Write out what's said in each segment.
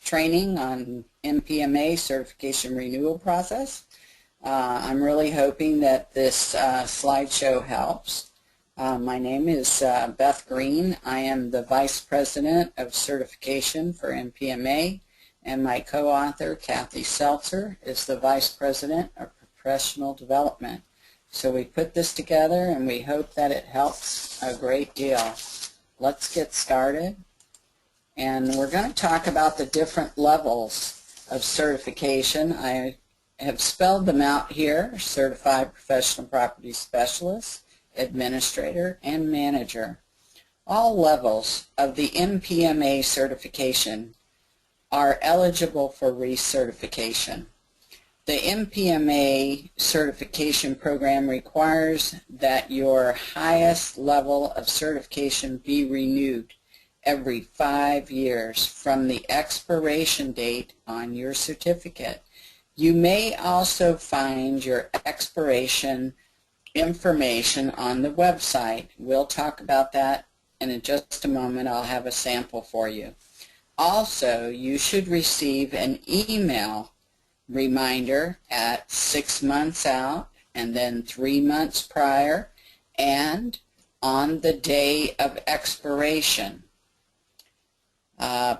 training on NPMA certification renewal process. I'm really hoping that this slideshow helps. My name is Beth Green. I am the Vice President of Certification for NPMA, and my co-author, Kathy Seltzer, is the Vice President of Professional Development. So we put this together and we hope that it helps a great deal. Let's get started. And we're going to talk about the different levels of certification. I have spelled them out here: Certified Professional Property Specialist, Administrator, and Manager. All levels of the NPMA certification are eligible for recertification. The NPMA certification program requires that your highest level of certification be renewed every 5 years from the expiration date on your certificate. You may also find your expiration information on the website. We'll talk about that in just a moment. I'll have a sample for you. Also, you should receive an email reminder at 6 months out, and then 3 months prior, and on the day of expiration.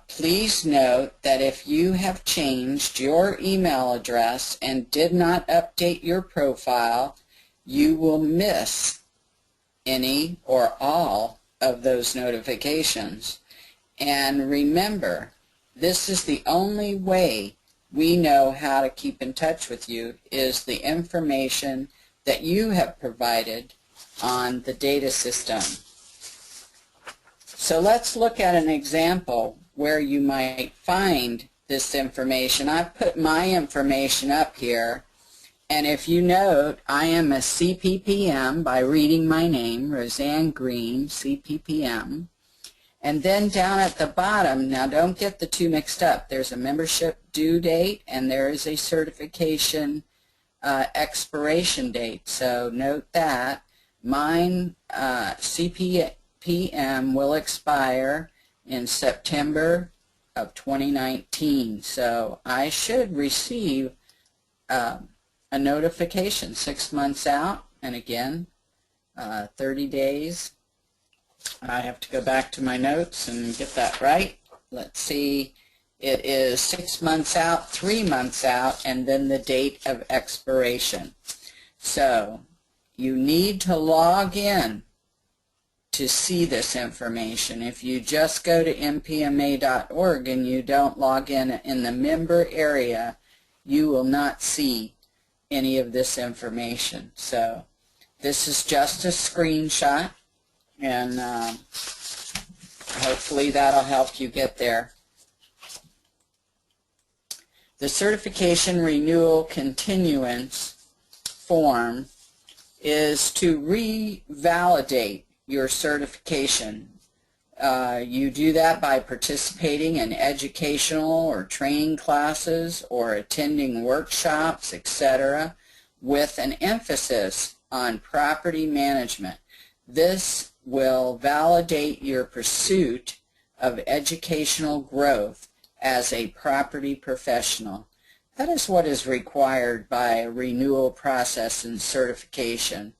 Please note that if you have changed your email address and did not update your profile, you will miss any or all of those notifications. And remember, this is the only way we know how to keep in touch with you, is the information that you have provided on the data system. So let's look at an example where you might find this information. I've put my information up here, and if you note, I am a CPPM by reading my name, Roseanne Green, CPPM. And then down at the bottom, now don't get the two mixed up, there's a membership due date and there is a certification expiration date. So note that. Mine, CPPM, will expire in September of 2019. So I should receive a notification 6 months out, and again, 30 days. I have to go back to my notes and get that right. Let's see, it is 6 months out, 3 months out, and then the date of expiration. So you need to log in to see this information. If you just go to npma.org and you don't log in the member area, you will not see any of this information. So this is just a screenshot, and hopefully that'll help you get there. The Certification Renewal Continuance form is to revalidate your certification. You do that by participating in educational or training classes or attending workshops, etc., with an emphasis on property management. This will validate your pursuit of educational growth as a property professional. That is what is required by a renewal process and certification.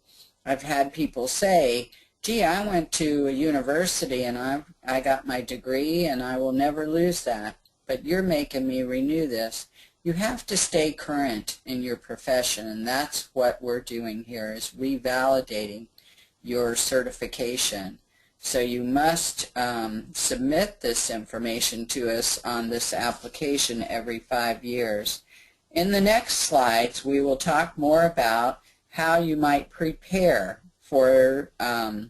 I've had people say, gee, I went to a university and I got my degree and I will never lose that, but you're making me renew this. You have to stay current in your profession, and that's what we're doing here, is revalidating your certification. So you must submit this information to us on this application every 5 years. In the next slides, we will talk more about how you might prepare for and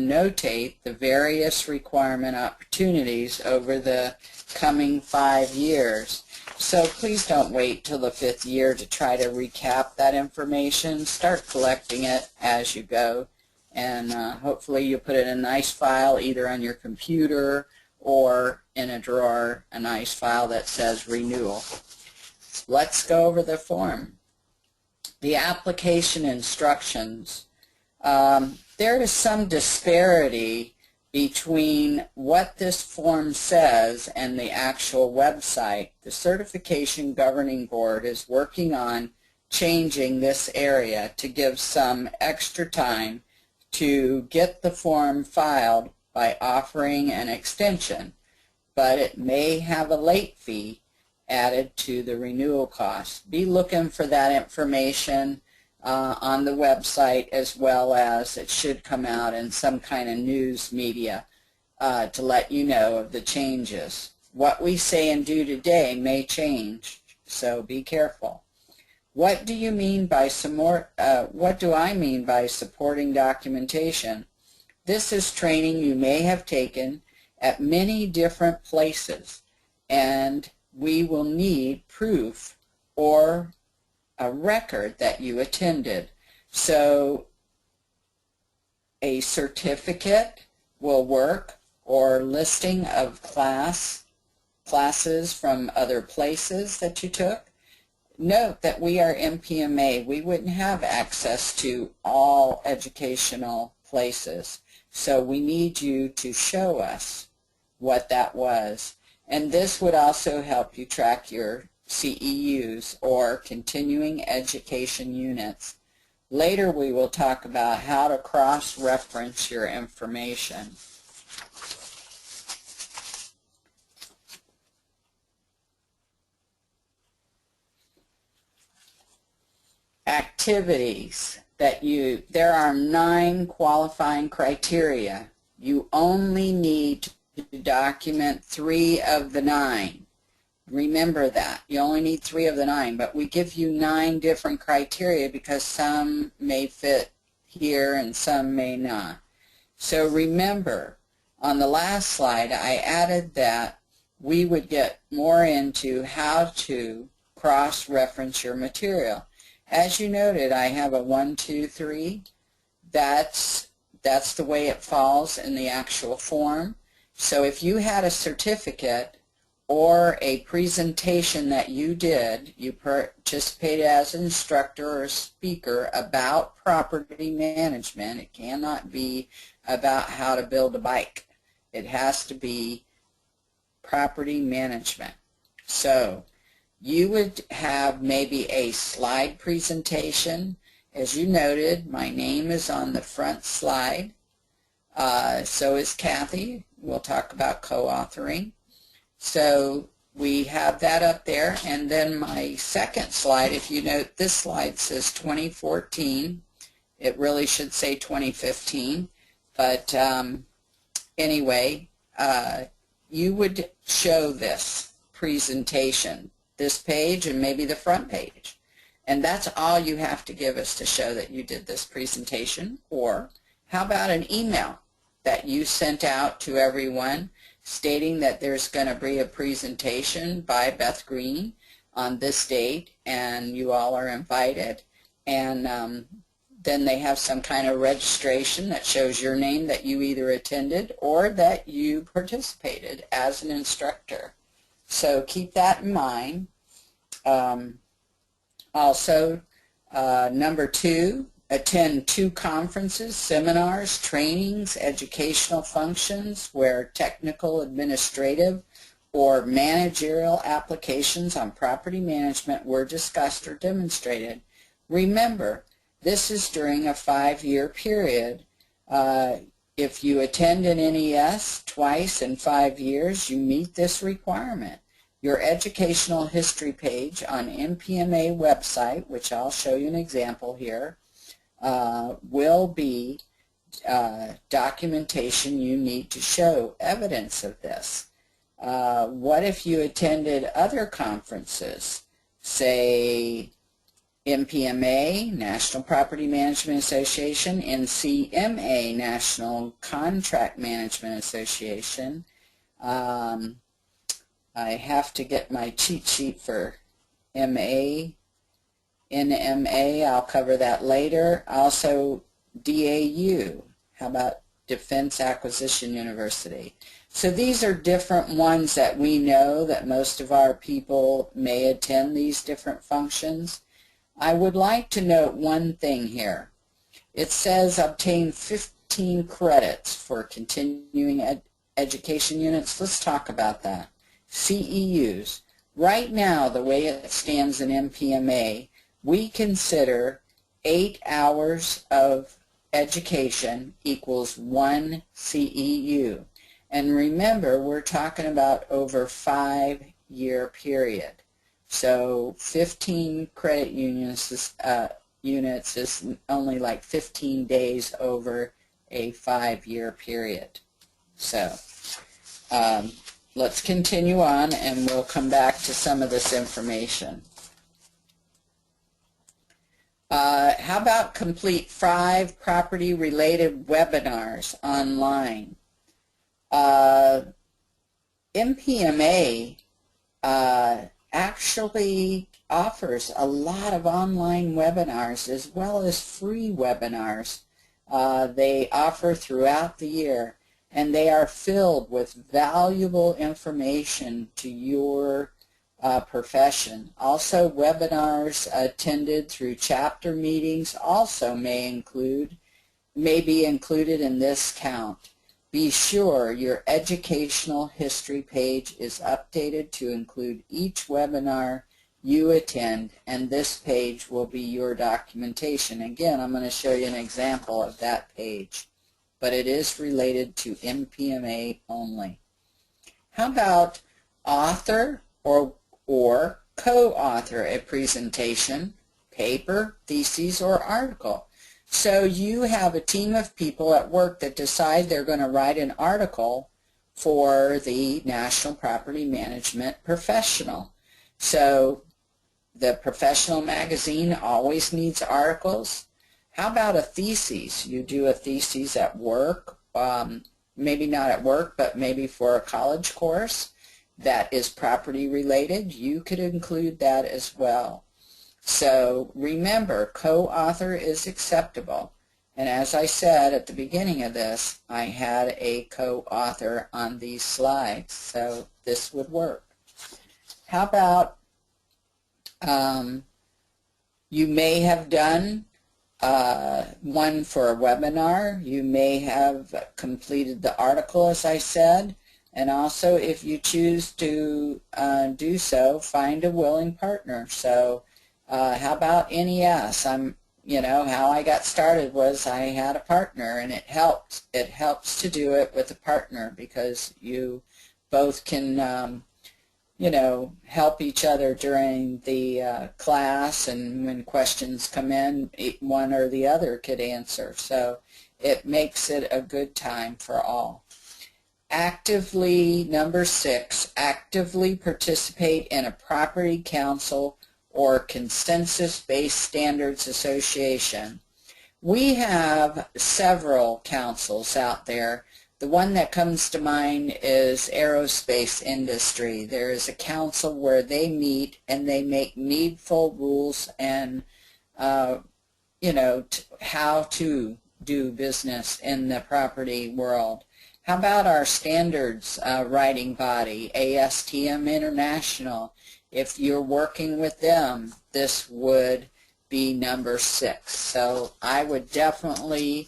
notate the various requirement opportunities over the coming 5 years. So please don't wait till the 5th year to try to recap that information. Start collecting it as you go, and hopefully you'll put it in a nice file either on your computer or in a drawer, a nice file that says renewal. Let's go over the form. The application instructions. There is some disparity between what this form says and the actual website, the Certification Governing Board is working on changing this area to give some extra time to get the form filed by offering an extension, but it may have a late fee added to the renewal cost. Be looking for that information on the website, as well as it should come out in some kind of news media to let you know of the changes. What we say and do today may change, so be careful. What do you mean by what do I mean by supporting documentation? This is training you may have taken at many different places, and we will need proof or a record that you attended. So a certificate will work, or listing of classes from other places that you took. Note that we are NPMA. We wouldn't have access to all educational places, so we need you to show us what that was. And this would also help you track your CEUs, or continuing education units. Later we will talk about how to cross-reference your information. Activities that there are 9 qualifying criteria. You only need to document 3 of the 9. Remember that. You only need 3 of the 9, but we give you 9 different criteria because some may fit here and some may not. So remember, on the last slide I added that we would get more into how to cross-reference your material. As you noted, I have a 1, 2, 3. That's the way it falls in the actual form. So if you had a certificate or a presentation that you did, you participated as an instructor or speaker about property management. It cannot be about how to build a bike. It has to be property management. So you would have maybe a slide presentation. As you noted, my name is on the front slide. So is Kathy. We'll talk about co-authoring. So we have that up there, and then my second slide, if you note, this slide says 2014. It really should say 2015, but anyway, you would show this presentation, this page and maybe the front page, and that's all you have to give us to show that you did this presentation. Or how about an email that you sent out to everyone stating that there's going to be a presentation by Beth Green on this date and you all are invited, and then they have some kind of registration that shows your name, that you either attended or that you participated as an instructor. So keep that in mind. Also, number 2, attend 2 conferences, seminars, trainings, educational functions where technical, administrative, or managerial applications on property management were discussed or demonstrated. Remember, this is during a 5-year period. If you attend an NES twice in 5 years, you meet this requirement. Your educational history page on NPMA website, which I'll show you an example here, will be documentation you need to show evidence of this. What if you attended other conferences, say NPMA, National Property Management Association, NCMA, National Contract Management Association. I have to get my cheat sheet for NMA. I'll cover that later. Also DAU. How about Defense Acquisition University? So these are different ones that we know that most of our people may attend these different functions. I would like to note one thing here. It says obtain 15 credits for continuing education units. Let's talk about that. CEUs. Right now, the way it stands in NPMA, we consider 8 hours of education equals 1 CEU. And remember, we're talking about over 5-year period. So 15 credit units is only like 15 days over a 5-year period. So let's continue on, and we'll come back to some of this information. How about complete 5 property-related webinars online? NPMA actually offers a lot of online webinars as well as free webinars they offer throughout the year, and they are filled with valuable information to your profession. Also, webinars attended through chapter meetings also may be included in this count. Be sure your educational history page is updated to include each webinar you attend, and this page will be your documentation. Again, I'm going to show you an example of that page, but it is related to NPMA only. How about author or co-author a presentation, paper, thesis, or article? So you have a team of people at work that decide they're going to write an article for the National Property Management Professional. So the professional magazine always needs articles. How about a thesis? You do a thesis at work, maybe not at work, but maybe for a college course that is property related. You could include that as well. So remember, co-author is acceptable. And as I said at the beginning of this, I had a co-author on these slides, so this would work. How about you may have done one for a webinar. You may have completed the article, as I said. And also, if you choose to do so, find a willing partner. So how about NES? How I got started was I had a partner, and it helps. It helps to do it with a partner because you both can, help each other during the class, and when questions come in, one or the other could answer. So it makes it a good time for all. Actively, number 6, actively participate in a property council or consensus-based standards association. We have several councils out there. The one that comes to mind is aerospace industry. There is a council where they meet and they make needful rules and, how to do business in the property world. How about our standards writing body, ASTM International? If you're working with them, this would be number 6. So I would definitely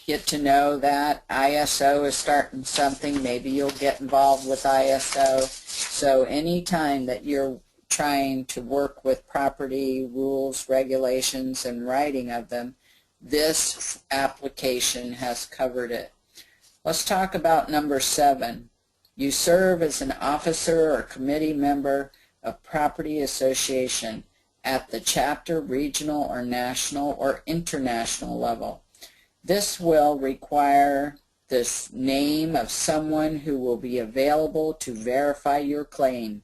get to know that. ISO is starting something. Maybe you'll get involved with ISO. So anytime that you're trying to work with property rules, regulations, and writing of them, this application has covered it. Let's talk about number 7. You serve as an officer or committee member of property association at the chapter, regional, or national, or international level. This will require the name of someone who will be available to verify your claim.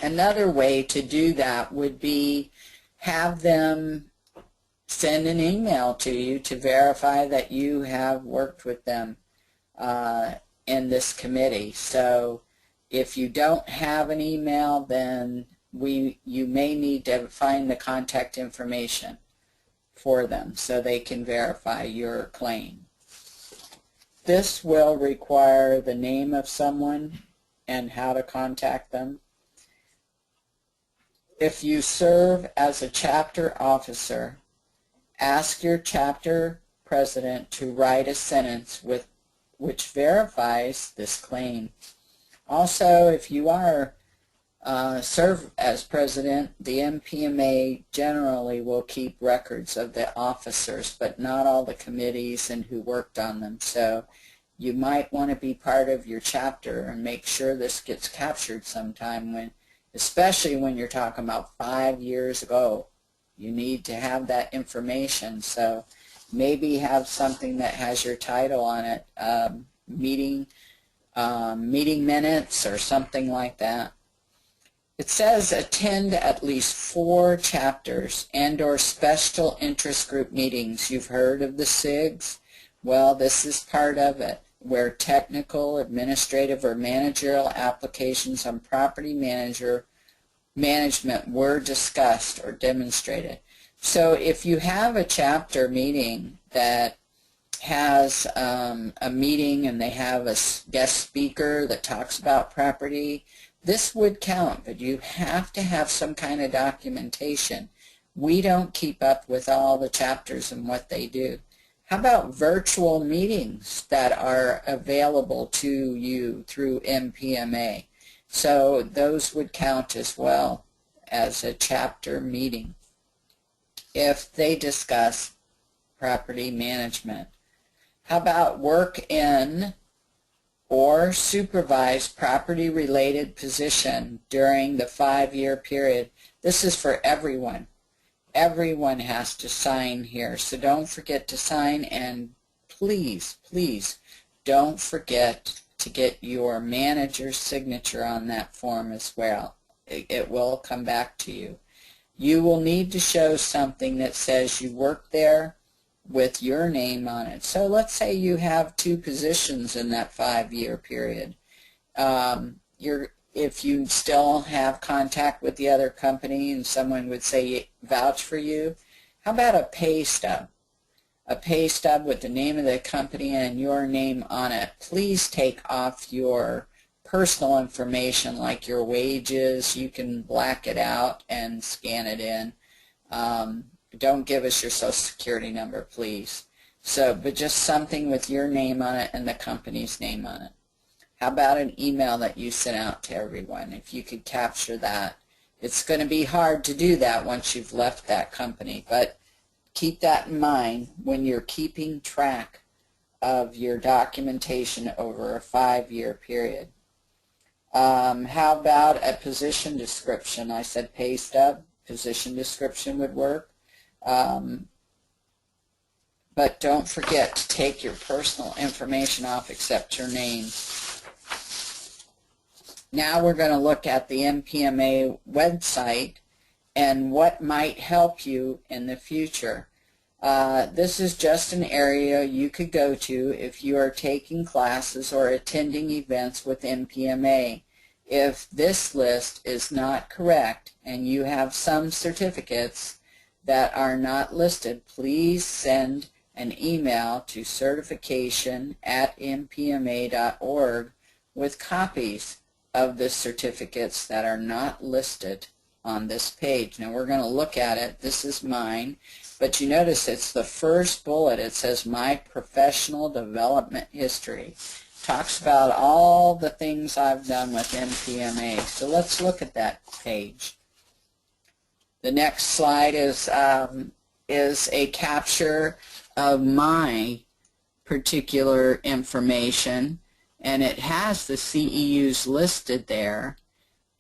Another way to do that would be have them send an email to you to verify that you have worked with them in this committee. So if you don't have an email, then you may need to find the contact information for them so they can verify your claim. This will require the name of someone and how to contact them. If you serve as a chapter officer Ask your chapter president to write a sentence which verifies this claim. Also, if you are serve as president, the NPMA generally will keep records of the officers, but not all the committees and who worked on them. So you might want to be part of your chapter and make sure this gets captured sometime, especially when you're talking about 5 years ago. You need to have that information. So maybe have something that has your title on it, meeting minutes or something like that. It says attend at least 4 chapters and or special interest group meetings. You've heard of the SIGs? Well, this is part of it, where technical, administrative, or managerial applications on property management were discussed or demonstrated. So if you have a chapter meeting that has a meeting and they have a guest speaker that talks about property, this would count, but you have to have some kind of documentation. We don't keep up with all the chapters and what they do. How about virtual meetings that are available to you through NPMA? So those would count as well as a chapter meeting if they discuss property management. How about work in or supervise property-related position during the 5-year period? This is for everyone. Everyone has to sign here, so don't forget to sign, and please, please don't forget to get your manager's signature on that form as well. It will come back to you. You will need to show something that says you worked there with your name on it. So let's say you have 2 positions in that 5-year period. If you still have contact with the other company and someone would say vouch for you, how about a pay stub? A pay stub with the name of the company and your name on it. Please take off your personal information like your wages. You can black it out and scan it in. Don't give us your social security number, please. But just something with your name on it and the company's name on it. How about an email that you sent out to everyone? If you could capture that. It's going to be hard to do that once you've left that company, but keep that in mind when you're keeping track of your documentation over a 5-year period. How about a position description? I said pay stub. Position description would work. But don't forget to take your personal information off except your name. Now we're going to look at the NPMA website and what might help you in the future. This is just an area you could go to if you are taking classes or attending events with NPMA. If this list is not correct and you have some certificates that are not listed, please send an email to certification@npma.org with copies of the certificates that are not listed on this page. Now we're going to look at it. This is mine, but you notice it's the first bullet. It says my professional development history. Talks about all the things I've done with NPMA. So let's look at that page. The next slide is a capture of my particular information, and it has the CEUs listed there,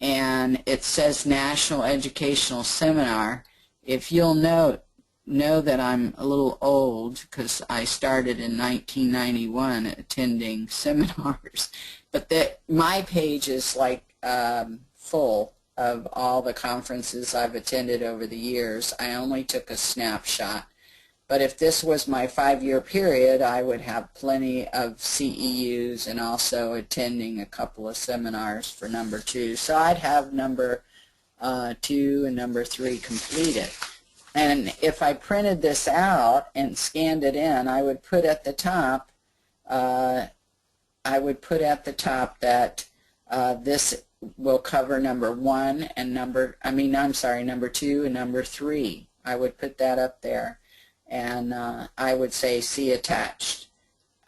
and it says National Educational Seminar. If you'll know that I'm a little old because I started in 1991 attending seminars, but my page is like full of all the conferences I've attended over the years. I only took a snapshot. But if this was my 5-year period, I would have plenty of CEUs and also attending a couple of seminars for number 2. So I'd have number 2 and number 3 completed. And if I printed this out and scanned it in, I would put at the top, that this will cover number 1 and number 2 and number 3. I would put that up there. and I would say see attached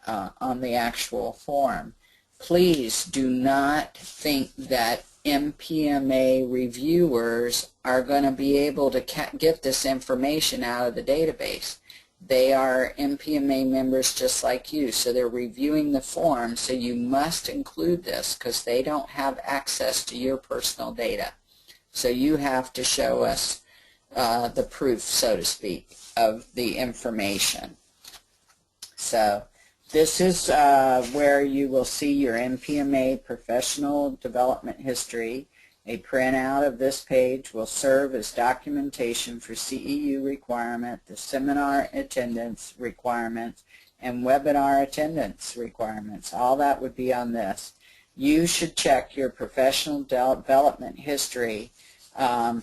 on the actual form. Please do not think that NPMA reviewers are going to be able to get this information out of the database. They are NPMA members just like you, so they're reviewing the form, so you must include this because they don't have access to your personal data. So you have to show us the proof, so to speak, of the information. So this is where you will see your NPMA professional development history. A printout of this page will serve as documentation for CEU requirement, the seminar attendance requirements, and webinar attendance requirements. All that would be on this. You should check your professional development history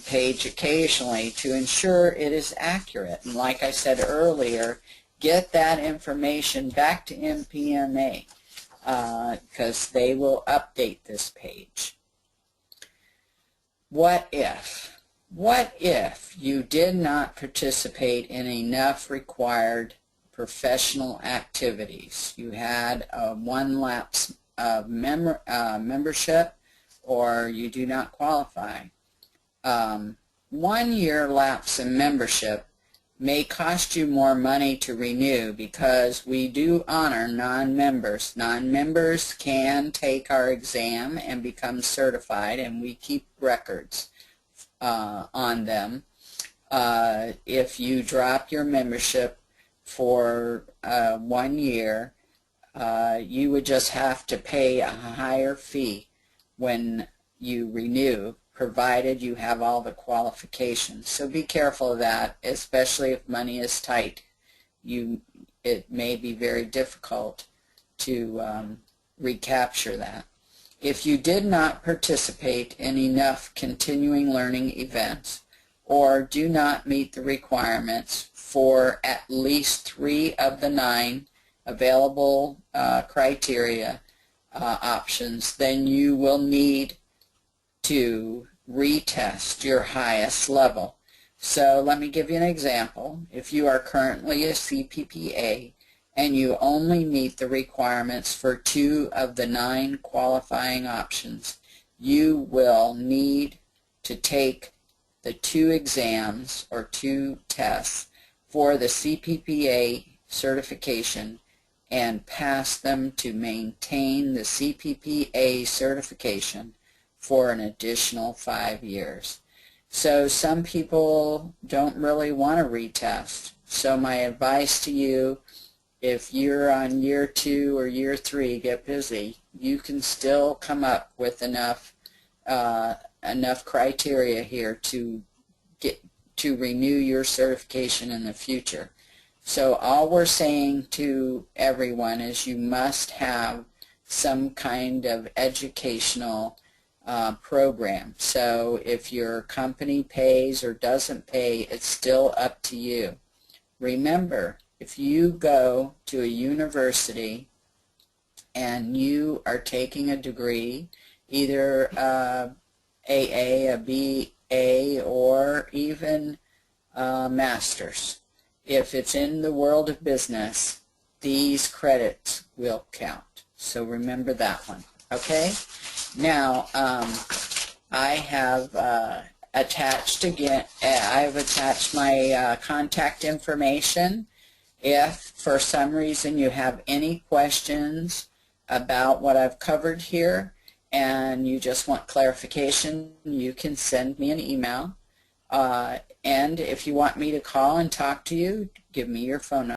page occasionally to ensure it is accurate. And like I said earlier, get that information back to NPMA because they will update this page. What if? What if you did not participate in enough required professional activities? You had one lapse of membership, or you do not qualify. 1 year lapse in membership may cost you more money to renew because we do honor non-members. Non-members can take our exam and become certified, and we keep records on them. If you drop your membership for 1 year, you would just have to pay a higher fee when you renew, provided you have all the qualifications. So be careful of that, especially if money is tight. It may be very difficult to recapture that. If you did not participate in enough continuing learning events or do not meet the requirements for at least 3 of the 9 available criteria options, then you will need to retest your highest level. So let me give you an example. If you are currently a CPPA and you only meet the requirements for 2 of the 9 qualifying options, you will need to take the 2 exams or 2 tests for the CPPA certification and pass them to maintain the CPPA certification for an additional 5 years. So some people don't really want to retest. So my advice to you, if you're on year 2 or year 3, get busy. You can still come up with enough criteria here to renew your certification in the future. So all we're saying to everyone is you must have some kind of educational program. So if your company pays or doesn't pay, it's still up to you. Remember, if you go to a university and you are taking a degree, either AA, a BA, or even master's, if it's in the world of business, these credits will count. So remember that one. Okay? Now, I have attached my contact information. If for some reason you have any questions about what I've covered here and you just want clarification, you can send me an email. And if you want me to call and talk to you, give me your phone number.